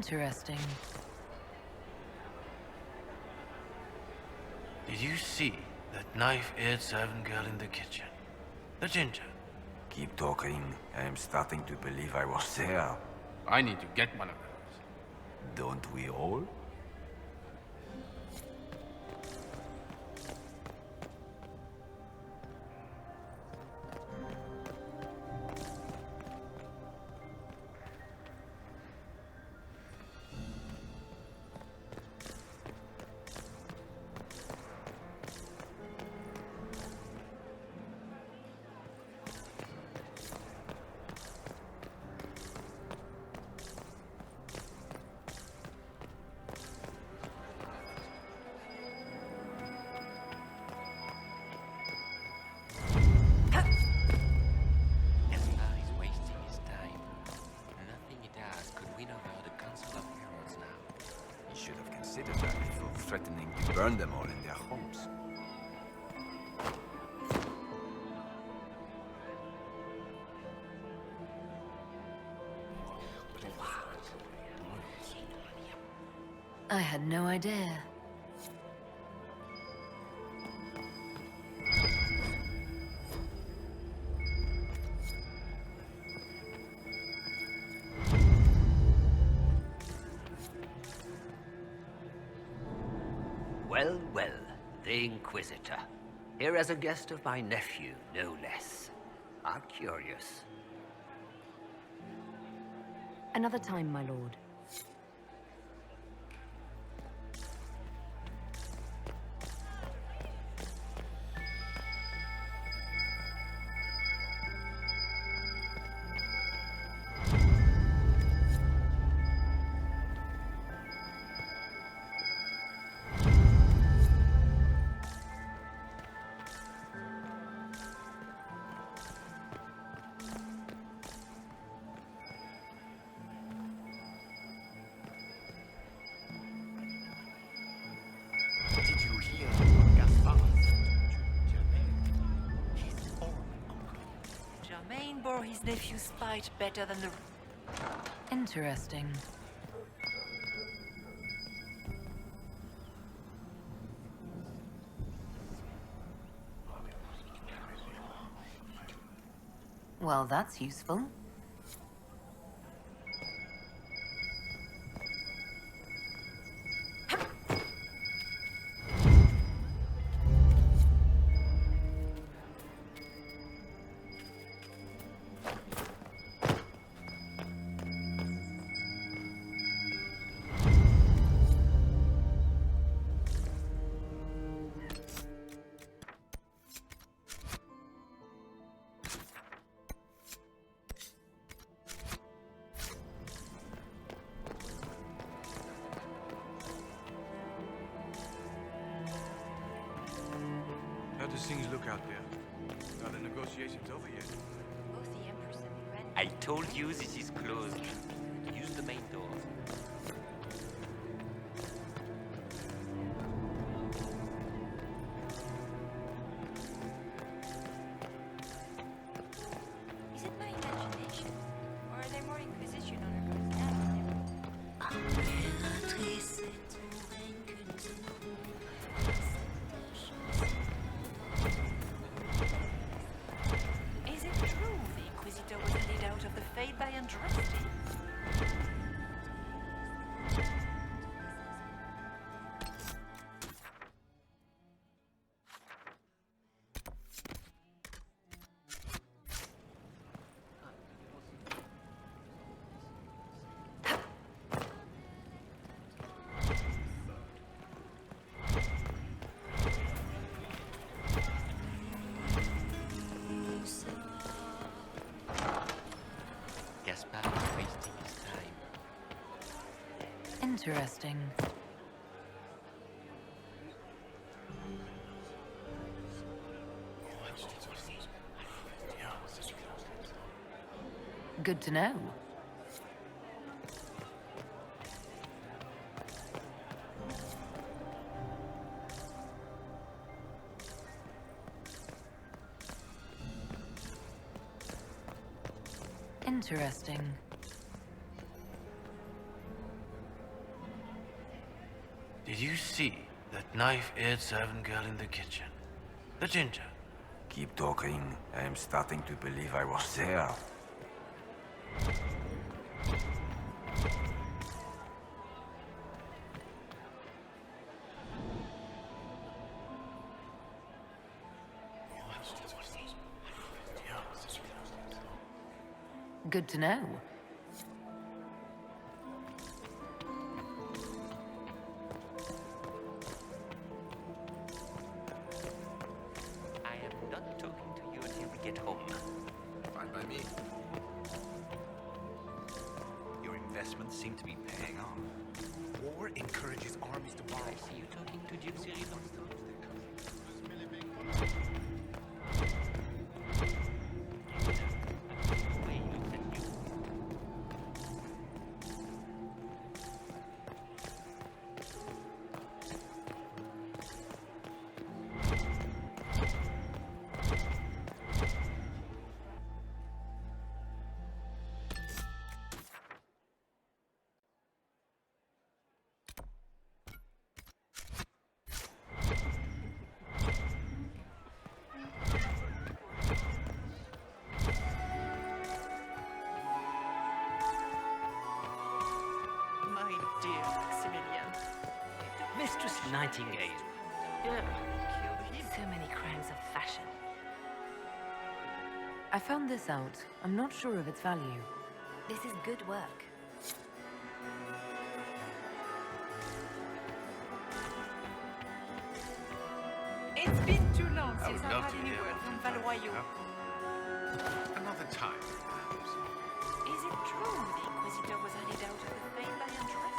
Interesting. Did you see that knife-edged servant girl in the kitchen? The ginger. Keep talking. I am starting to believe I was there. I need to get one of those. Don't we all? Threatening to burn them all in their homes. I had no idea. Well, well, the Inquisitor. Here as a guest of my nephew, no less. How curious. Another time, my lord. Did you hear what Gaspard Germain? His own uncle. Germain bore his nephew's spite better than the... Interesting. Well, that's useful. How does things look out there? Are the negotiations over yet? Both the Empress and the Red... I told you this is closed. Use the main doors. Is it my imagination? Or are there more Inquisition on her Is it true the Inquisitor was lead out of the Fade by Andraste? Gaspard is wasting his time. Interesting. Good to know. Interesting. Did you see that knife-edged servant girl in the kitchen? The ginger? Keep talking. I am starting to believe I was there. Good to know. I am not talking to you until we get home. Fine by me. Your investments seem to be paying off. War encourages armies to borrow. I see you talking to Duke Cyril. Way looked at you. My dear Maximilian. Mistress Nightingale. Yeah. Killed him. So many crimes of fashion. I found this out. I'm not sure of its value. This is good work. It's been too long I since would I've love had to any hear word what from you've done, Valois. huh? Another time, perhaps. Is it true the Inquisitor was handed out of the famed by untrusted?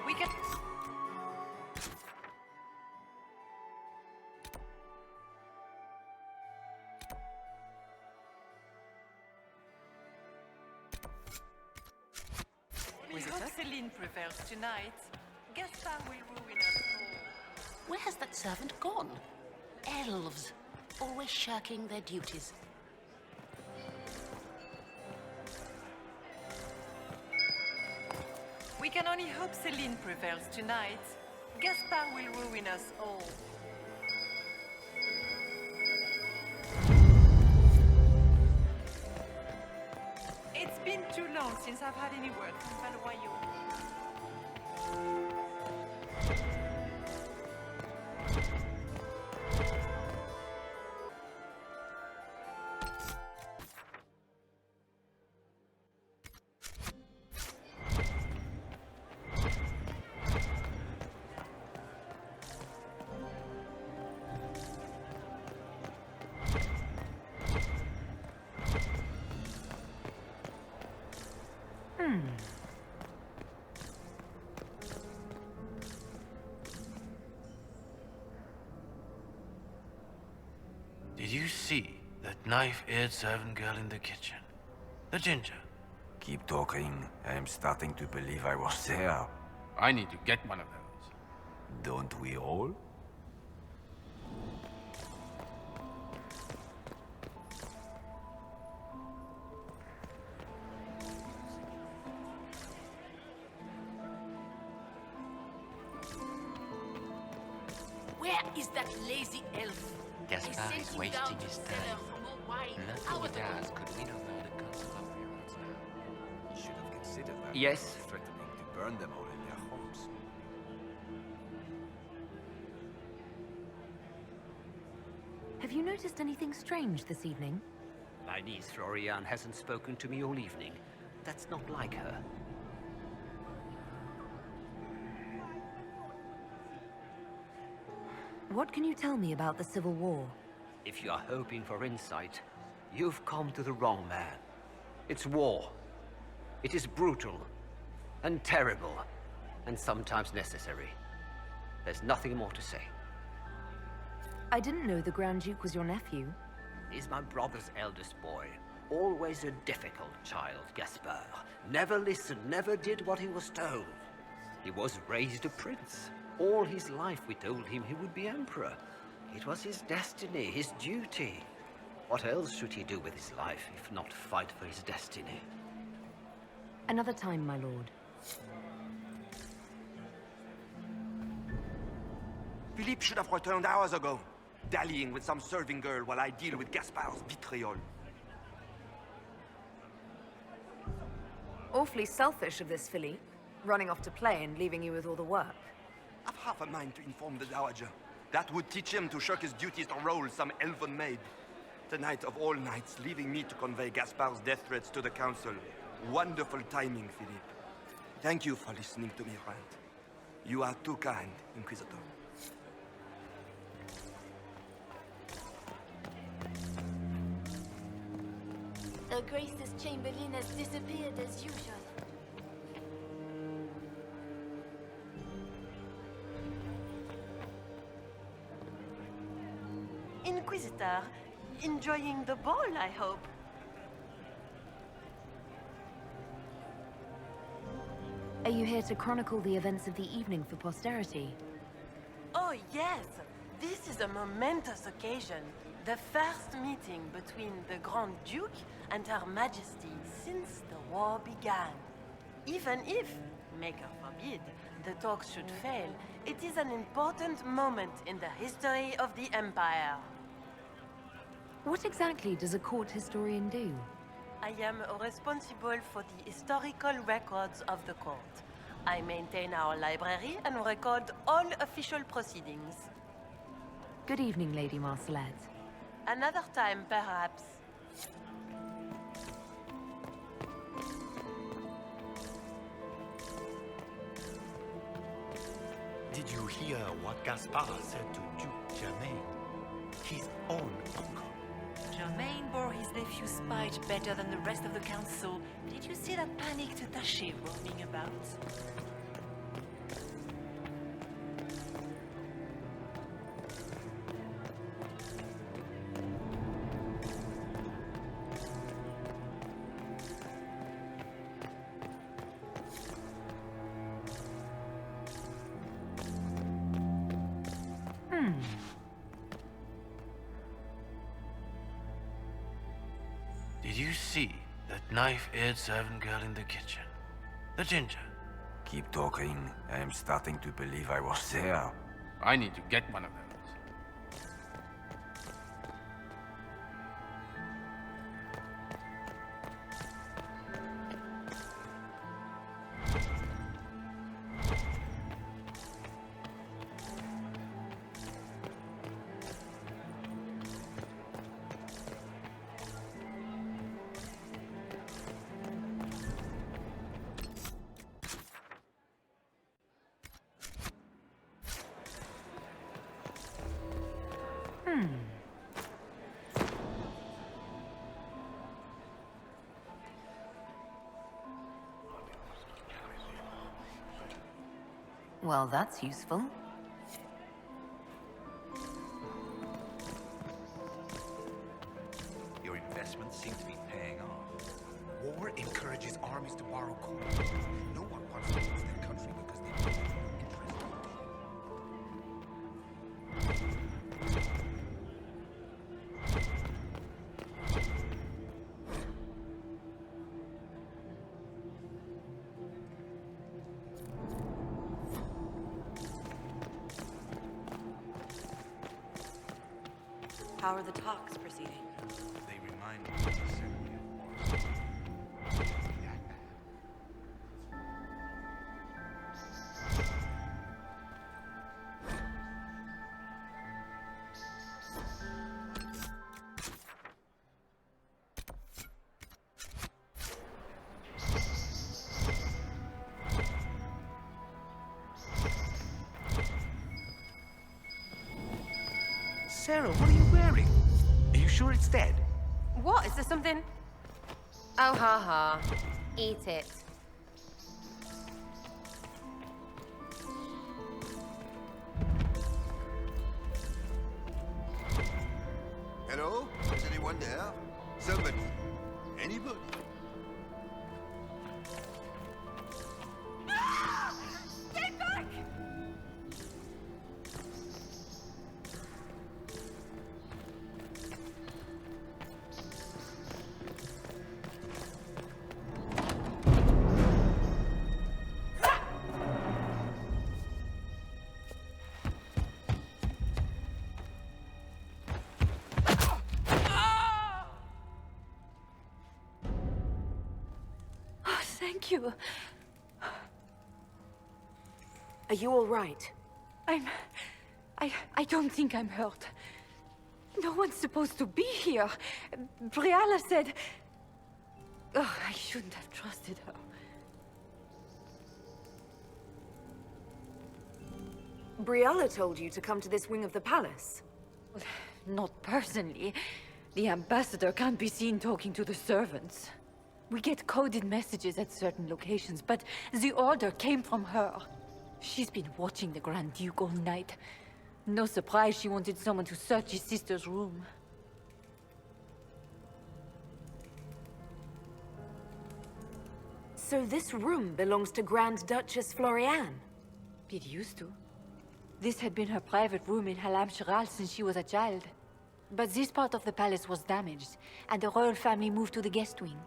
We can... We hope Celine prevails tonight. Gaspard will ruin us all. Where has that servant gone? Elves, always shirking their duties. We can only hope Celine prevails tonight. Gaspard will ruin us all. It's been too long since I've had any word from Valois. Did you see that knife-edged servant girl in the kitchen? The ginger? Keep talking. I am starting to believe I was there. I need to get one of those. Don't we all? Where is that lazy elf? Gaspard I is sent him wasting down to his the cellar time. for more wine. Nothing Hours he ago. does could win over the Council of Pirates now. Should have considered that. Yes. Threatening to burn them all in their homes. Have you noticed anything strange this evening? My niece Florianne hasn't spoken to me all evening. That's not like her. What can you tell me about the Civil War? If you are hoping for insight, you've come to the wrong man. It's war. It is brutal, and terrible, and sometimes necessary. There's nothing more to say. I didn't know the Grand Duke was your nephew. He's my brother's eldest boy. Always a difficult child, Gaspard. Never listened, never did what he was told. He was raised a prince. All his life we told him he would be emperor. It was his destiny, his duty. What else should he do with his life, if not fight for his destiny? Another time, my lord. Philippe should have returned hours ago, dallying with some serving girl while I deal with Gaspard's vitriol. Awfully selfish of this Philippe, running off to play and leaving you with all the work. I've half a mind to inform the Dowager. That would teach him to shirk his duties to roll some elven maid. Tonight of all nights, leaving me to convey Gaspard's death threats to the Council. Wonderful timing, Philippe. Thank you for listening to me rant. You are too kind, Inquisitor. Her Grace's Chamberlain has disappeared as usual. Inquisitor, enjoying the ball, I hope. Are you here to chronicle the events of the evening for posterity? Oh, yes. This is a momentous occasion. The first meeting between the Grand Duke and Her Majesty since the war began. Even if, Maker forbid, the talks should fail, it is an important moment in the history of the Empire. What exactly does a court historian do? I am responsible for the historical records of the court. I maintain our library and record all official proceedings. Good evening, Lady Marcelette. Another time, perhaps. Did you hear what Gaspard said to Duke Germain? His own uncle. Germain bore his nephew's spite better than the rest of the council. Did you see that panicked attaché roaming about? Did you see that knife-edged servant girl in the kitchen? The ginger. Keep talking. I am starting to believe I was there. I need to get one of those. Well, that's useful. Your investments seem to be paying off. War encourages armies to borrow coin. No one wants to lose their country because they don't have interest. How are the talks proceeding? They remind me of the Serbia Wars. Sarah, what are you wearing? Are you sure it's dead? What? Is there something? Oh, ha ha. Eat it. Hello? Is anyone there? Somebody. Anybody? Stay back! Thank you. Are you all right? I don't think I'm hurt. No one's supposed to be here. Briala said... Oh, I shouldn't have trusted her. Briala told you to come to this wing of the palace? Well, not personally. The ambassador can't be seen talking to the servants. We get coded messages at certain locations, but the order came from her. She's been watching the Grand Duke all night. No surprise she wanted someone to search his sister's room. So this room belongs to Grand Duchess Florianne? It used to. This had been her private room in Halla since she was a child. But this part of the palace was damaged, and the royal family moved to the guest wing.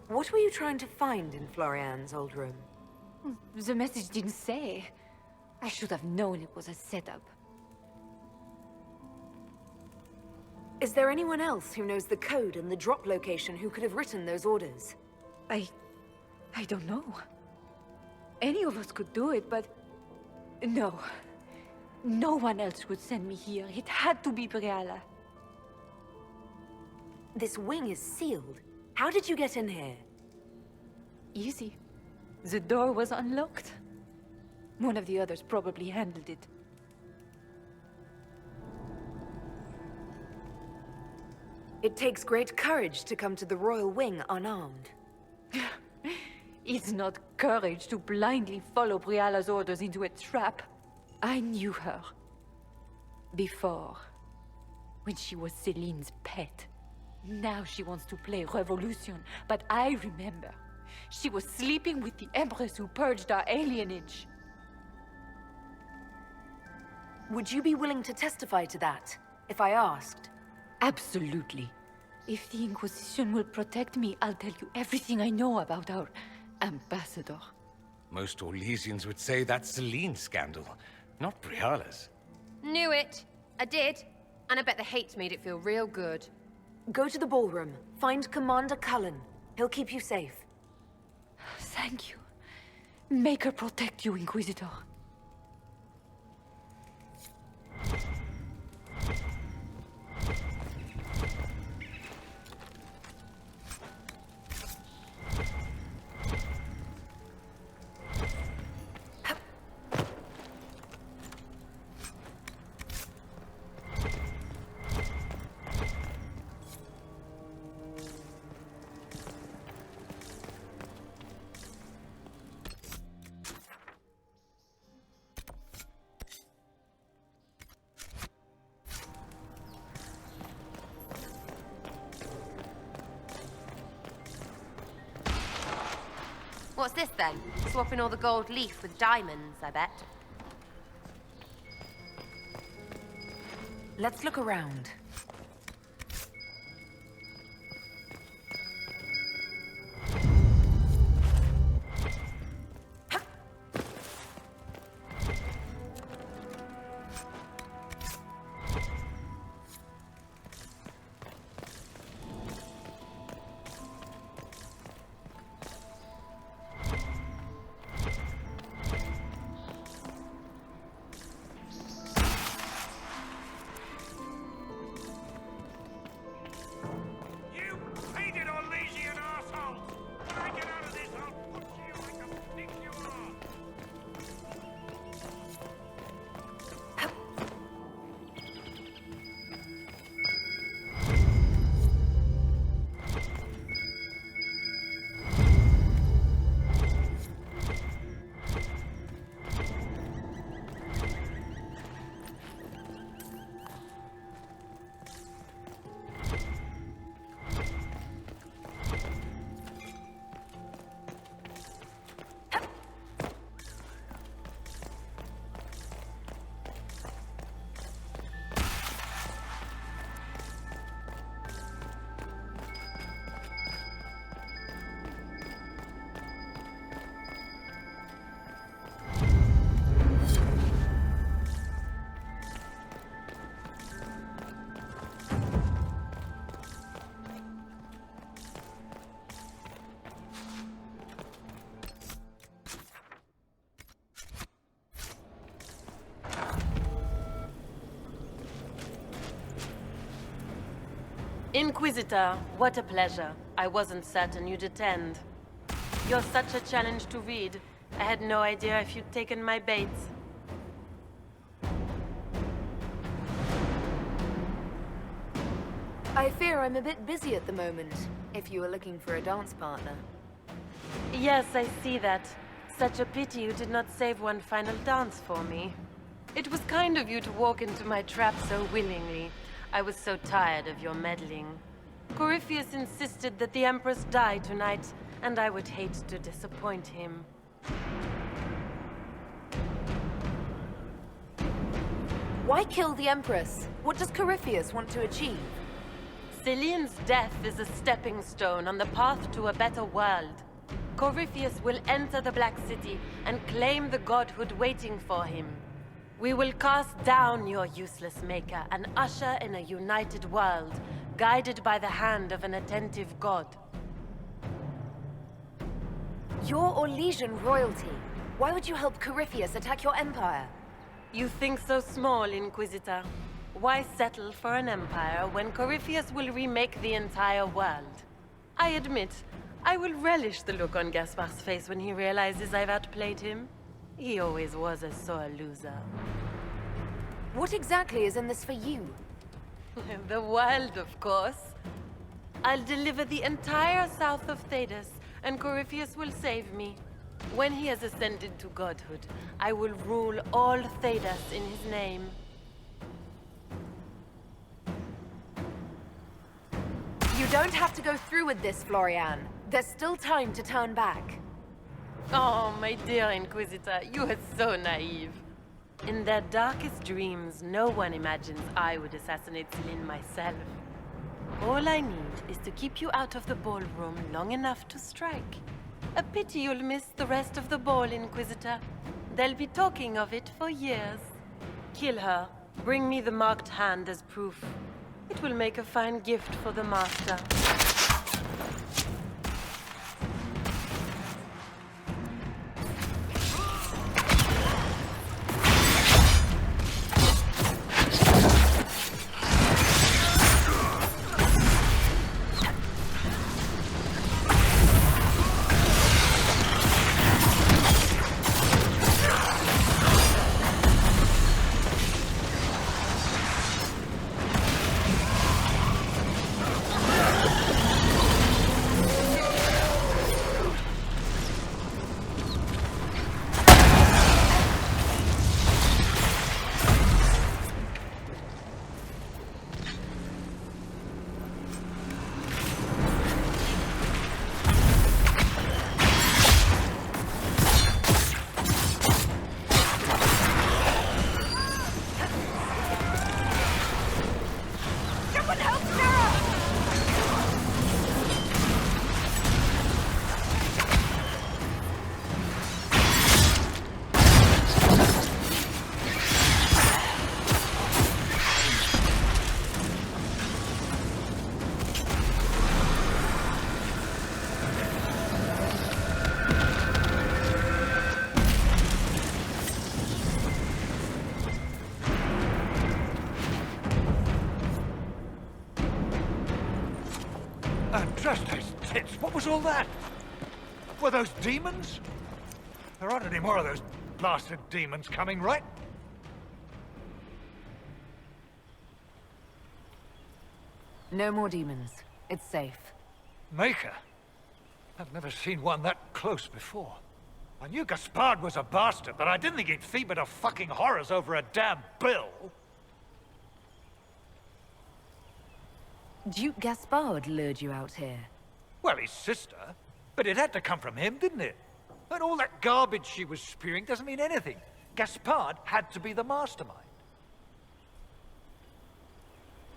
What were you trying to find in Florianne's old room? The message didn't say. I should have known it was a setup. Is there anyone else who knows the code and the drop location who could have written those orders? I don't know. Any of us could do it, but... No. No one else would send me here. It had to be Briala. This wing is sealed. How did you get in here? Easy. The door was unlocked. One of the others probably handled it. It takes great courage to come to the royal wing unarmed. It's not courage to blindly follow Briala's orders into a trap. I knew her. Before. When she was Celine's pet. Now she wants to play revolution, but I remember. She was sleeping with the Empress who purged our alienage. Would you be willing to testify to that, if I asked? Absolutely. If the Inquisition will protect me, I'll tell you everything I know about our ambassador. Most Orlesians would say that's Celine's scandal, not Briala's. Knew it. I did. And I bet the hate's made it feel real good. Go to the ballroom. Find Commander Cullen. He'll keep you safe. Thank you. Make her protect you, Inquisitor. What's this then? Swapping all the gold leaf with diamonds, I bet. Let's look around. Inquisitor, what a pleasure. I wasn't certain you'd attend. You're such a challenge to read. I had no idea if you'd taken my bait. I fear I'm a bit busy at the moment, if you were looking for a dance partner. Yes, I see that. Such a pity you did not save one final dance for me. It was kind of you to walk into my trap so willingly. I was so tired of your meddling. Corypheus insisted that the Empress die tonight, and I would hate to disappoint him. Why kill the Empress? What does Corypheus want to achieve? Celine's death is a stepping stone on the path to a better world. Corypheus will enter the Black City and claim the godhood waiting for him. We will cast down your useless maker and usher in a united world, guided by the hand of an attentive god. You're Orlesian royalty. Why would you help Corypheus attack your empire? You think so small, Inquisitor. Why settle for an empire when Corypheus will remake the entire world? I admit, I will relish the look on Gaspard's face when he realizes I've outplayed him. He always was a sore loser. What exactly is in this for you? The world, of course. I'll deliver the entire south of Thedas, and Corypheus will save me. When he has ascended to godhood, I will rule all Thedas in his name. You don't have to go through with this, Florianne. There's still time to turn back. Oh, my dear Inquisitor, you are so naive. In their darkest dreams, no one imagines I would assassinate Celine myself. All I need is to keep you out of the ballroom long enough to strike. A pity you'll miss the rest of the ball, Inquisitor. They'll be talking of it for years. Kill her. Bring me the marked hand as proof. It will make a fine gift for the Master. Just those tits. What was all that? Were those demons? There aren't any more of those blasted demons coming, right? No more demons. It's safe. Maker? I've never seen one that close before. I knew Gaspard was a bastard, but I didn't think he'd feed me to fucking horrors over a damn bill. Duke Gaspard lured you out here. Well, his sister. But it had to come from him, didn't it? And all that garbage she was spewing doesn't mean anything. Gaspard had to be the mastermind.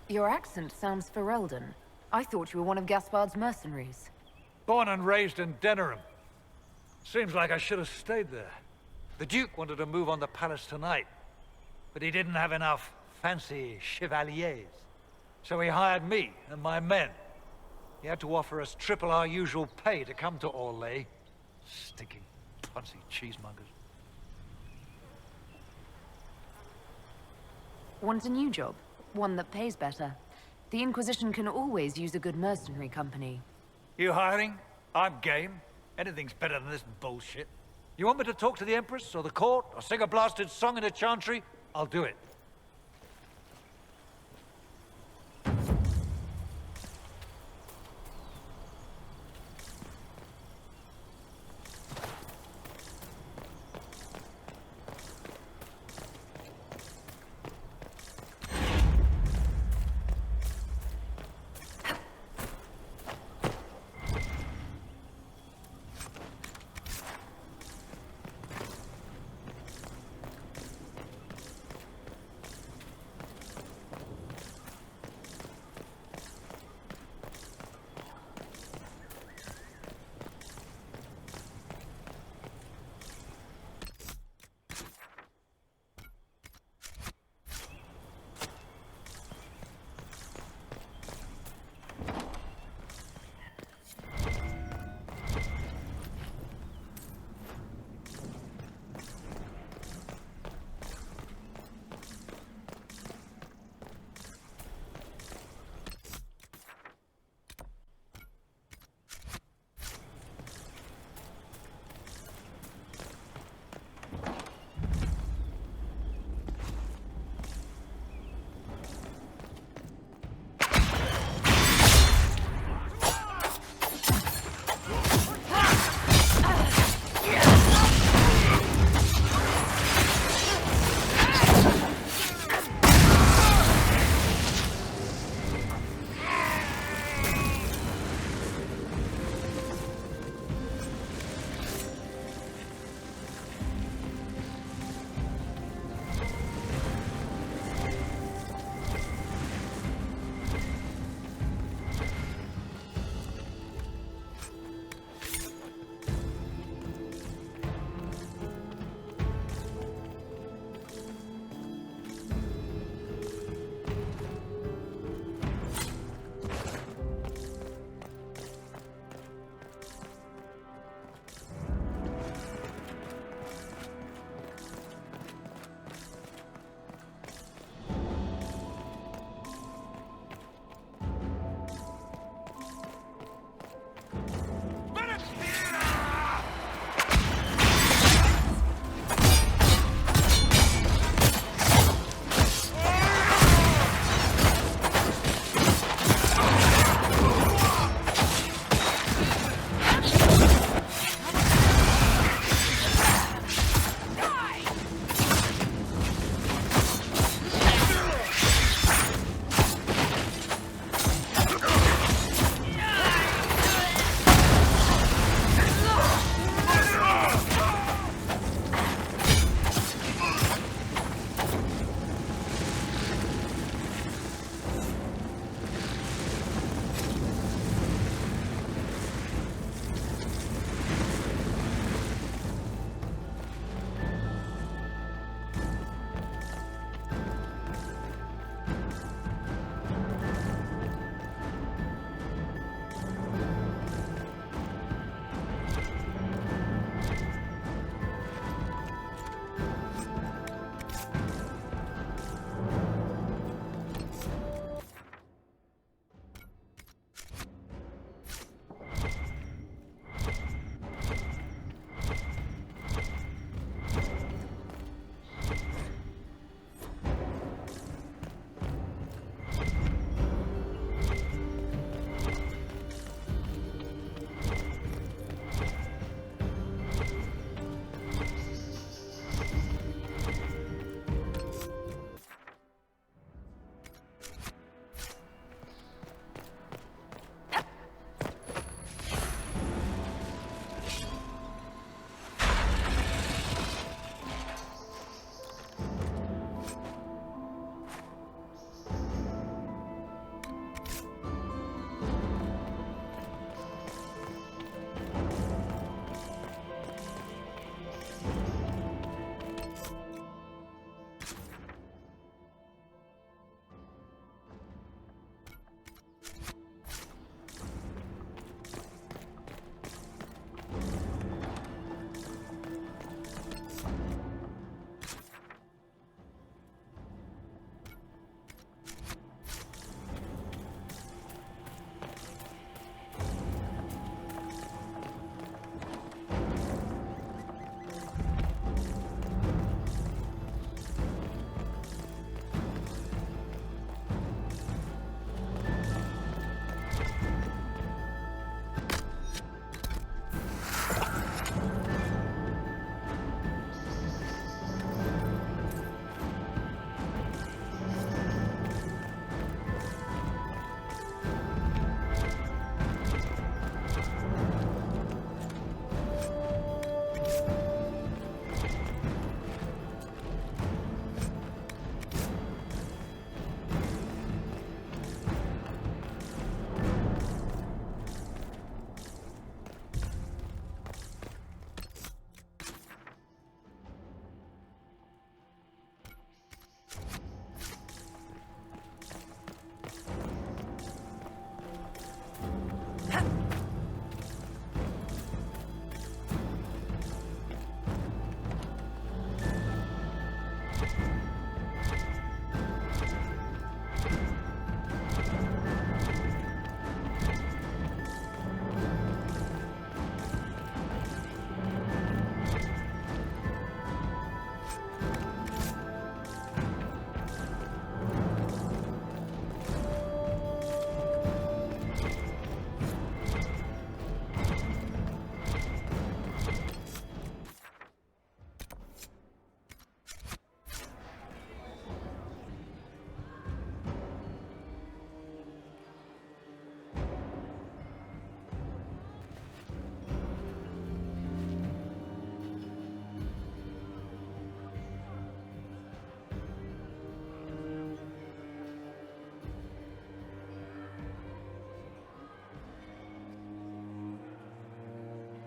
Your accent sounds Ferelden. I thought you were one of Gaspard's mercenaries. Born and raised in Denerim. Seems like I should have stayed there. The Duke wanted to move on the palace tonight, but he didn't have enough fancy chevaliers. So he hired me and my men. He had to offer us triple our usual pay to come to Orlais. Stinking punsy cheesemongers. Want a new job? One that pays better? The Inquisition can always use a good mercenary company. You hiring? I'm game. Anything's better than this bullshit. You want me to talk to the Empress, or the court, or sing a blasted song in a chantry? I'll do it.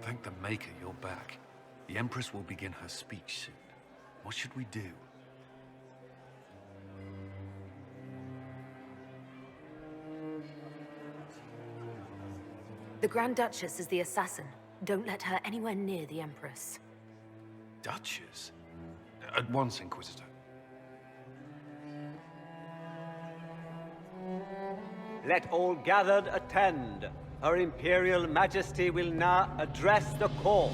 Thank the Maker you're back. The Empress will begin her speech soon. What should we do? The Grand Duchess is the assassin. Don't let her anywhere near the Empress. Duchess? At once, Inquisitor. Let all gathered attend. Her Imperial Majesty will now address the court.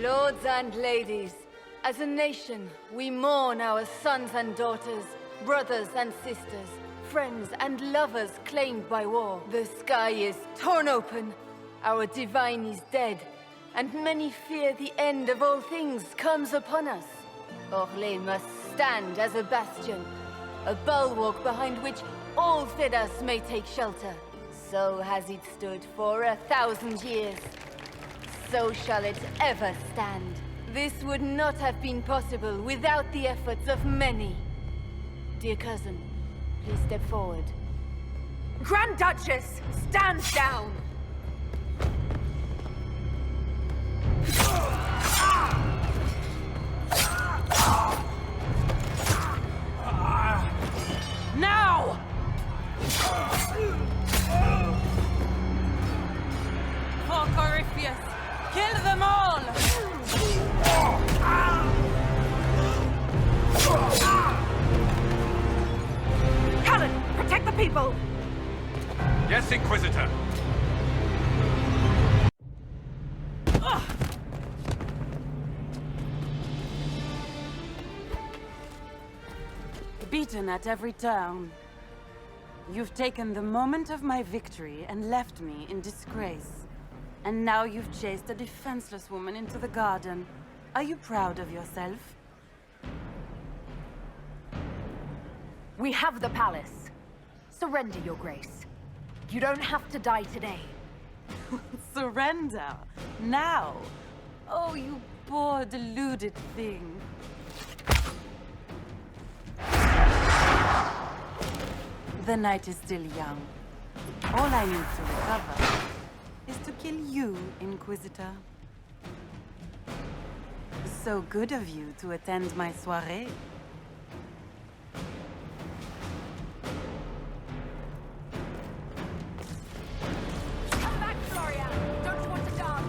Lords and ladies, as a nation, we mourn our sons and daughters, brothers and sisters, friends and lovers claimed by war. The sky is torn open, our divine is dead, and many fear the end of all things comes upon us. Orlais must stand as a bastion, a bulwark behind which all Thedas may take shelter. So has it stood for 1,000 years. So shall it ever stand. This would not have been possible without the efforts of many. Dear cousin, please step forward. Grand Duchess, stand down! Now! For Corypheus, kill them all! Cullen, protect the people! Yes, Inquisitor! Beaten at every turn. You've taken the moment of my victory and left me in disgrace. And now you've chased a defenseless woman into the garden. Are you proud of yourself? We have the palace. Surrender, Your Grace. You don't have to die today. Surrender? Now? Oh, you poor deluded thing. The night is still young. All I need to recover is to kill you, Inquisitor. So good of you to attend my soirée. Come back, Florianne! Don't you want to dance?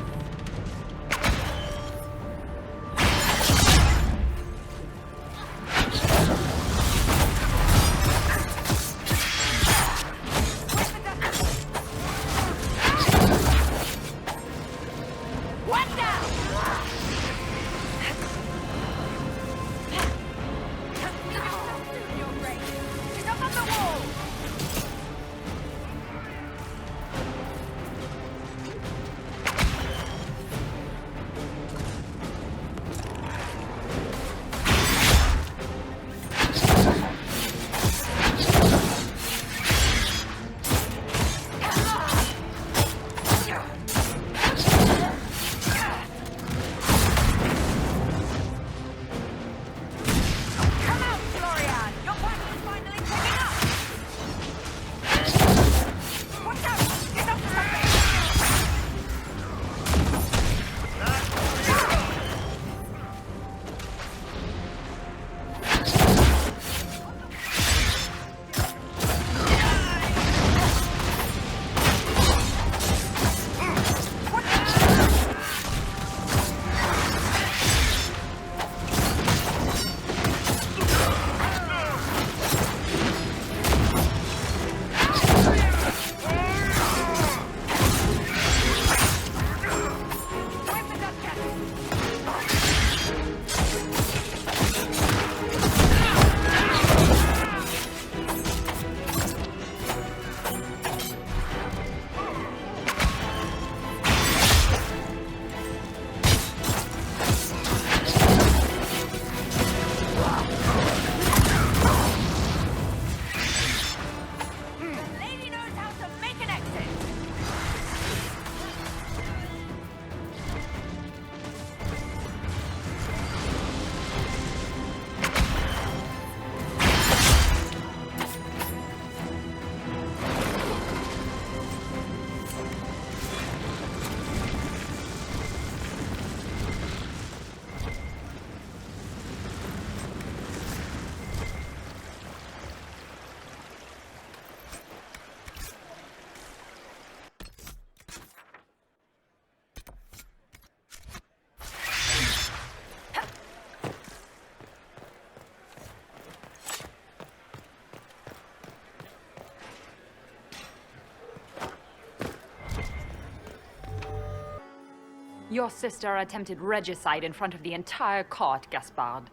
Your sister attempted regicide in front of the entire court, Gaspard.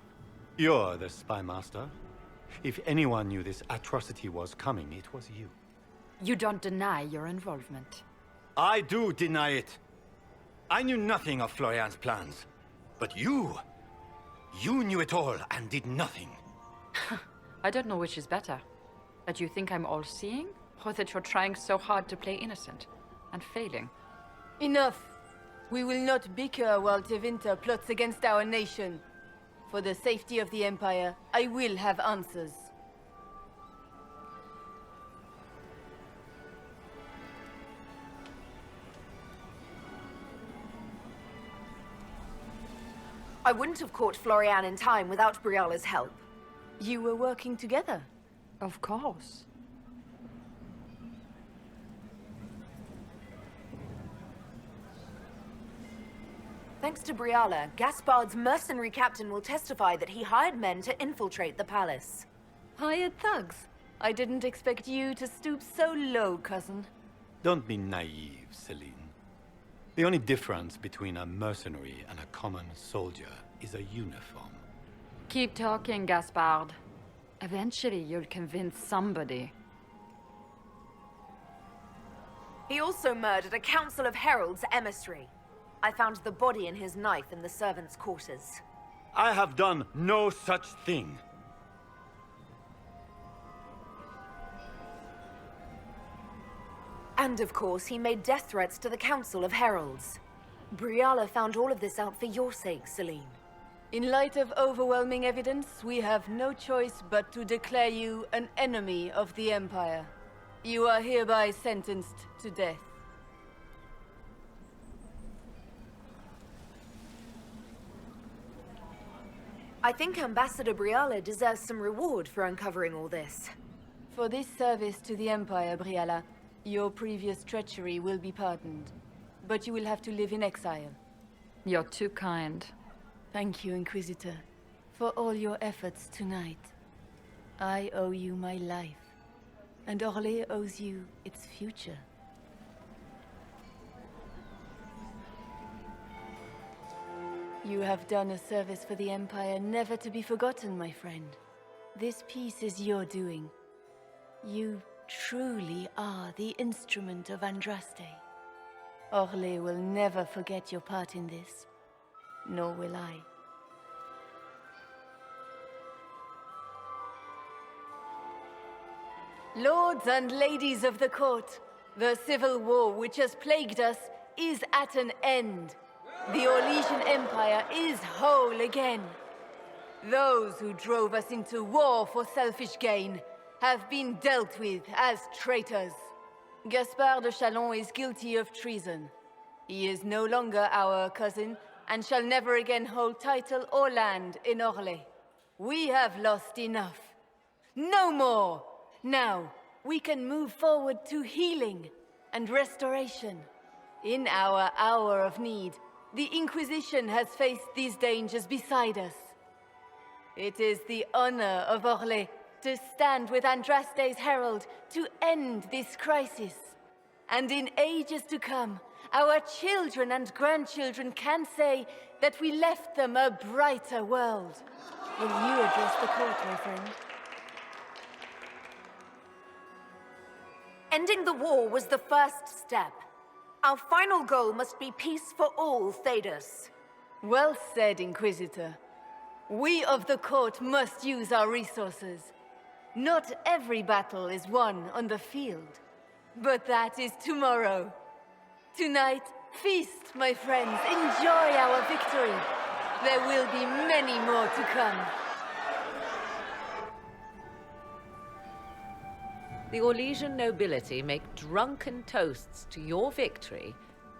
You're the spy master. If anyone knew this atrocity was coming, it was you. You don't deny your involvement. I do deny it. I knew nothing of Florianne's plans. But you knew it all and did nothing. I don't know which is better. That you think I'm all-seeing, or that you're trying so hard to play innocent and failing. Enough. We will not bicker while Tevinter plots against our nation. For the safety of the Empire, I will have answers. I wouldn't have caught Florianne in time without Briala's help. You were working together? Of course. Thanks to Briala, Gaspard's mercenary captain will testify that he hired men to infiltrate the palace. Hired thugs? I didn't expect you to stoop so low, cousin. Don't be naive, Celine. The only difference between a mercenary and a common soldier is a uniform. Keep talking, Gaspard. Eventually, you'll convince somebody. He also murdered a council of heralds emissary. I found the body and his knife in the servants' quarters. I have done no such thing. And of course, he made death threats to the Council of Heralds. Briala found all of this out for your sake, Celine. In light of overwhelming evidence, we have no choice but to declare you an enemy of the Empire. You are hereby sentenced to death. I think Ambassador Briala deserves some reward for uncovering all this. For this service to the Empire, Briala, your previous treachery will be pardoned. But you will have to live in exile. You're too kind. Thank you, Inquisitor, for all your efforts tonight. I owe you my life, and Orlais owes you its future. You have done a service for the Empire never to be forgotten, my friend. This piece is your doing. You truly are the instrument of Andraste. Orlais will never forget your part in this, nor will I. Lords and ladies of the court, the civil war which has plagued us is at an end. The Orlesian Empire is whole again. Those who drove us into war for selfish gain have been dealt with as traitors. Gaspard de Chalon is guilty of treason. He is no longer our cousin and shall never again hold title or land in Orlais. We have lost enough. No more! Now, we can move forward to healing and restoration. In our hour of need, the Inquisition has faced these dangers beside us. It is the honor of Orlais to stand with Andraste's herald to end this crisis. And in ages to come, our children and grandchildren can say that we left them a brighter world. Will you address the court, my friend? Ending the war was the first step. Our final goal must be peace for all, Thedas. Well said, Inquisitor. We of the court must use our resources. Not every battle is won on the field, but that is tomorrow. Tonight, feast, my friends. Enjoy our victory. There will be many more to come. The Orlesian nobility make drunken toasts to your victory,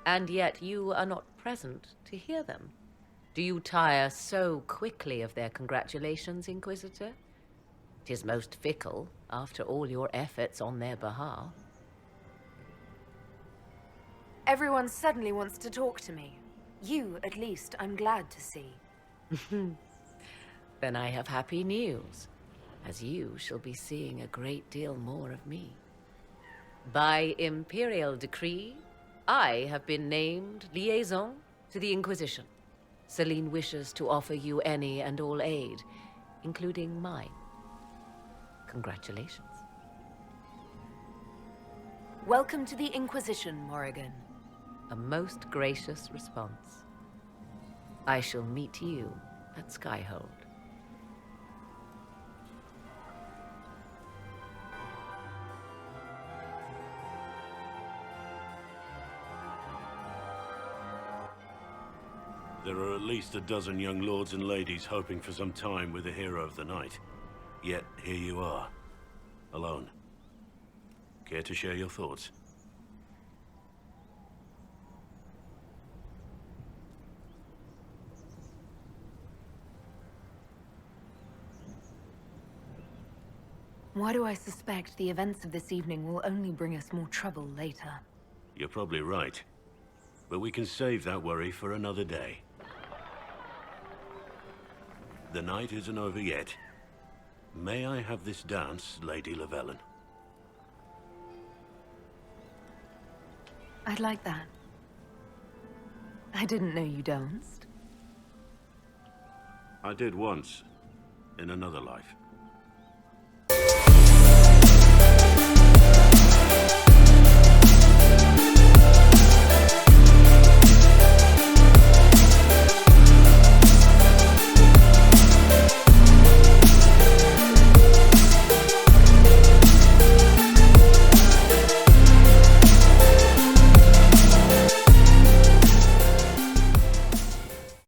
and yet you are not present to hear them. Do you tire so quickly of their congratulations, Inquisitor? 'Tis most fickle, after all your efforts on their behalf. Everyone suddenly wants to talk to me. You, at least, I'm glad to see. Then I have happy news, as you shall be seeing a great deal more of me. By imperial decree, I have been named liaison To the Inquisition. Celine wishes to offer you any and all aid, including mine. Congratulations. Welcome to the Inquisition, Morrigan. A most gracious response. I shall meet you at Skyhold. There are at least a dozen young lords and ladies hoping for some time with the hero of the night. Yet, here you are. Alone. Care to share your thoughts? Why do I suspect the events of this evening will only bring us more trouble later? You're probably right. But we can save that worry for another day. The night isn't over yet. May I have this dance, Lady Llewellyn? I'd like that. I didn't know you danced. I did once, in another life.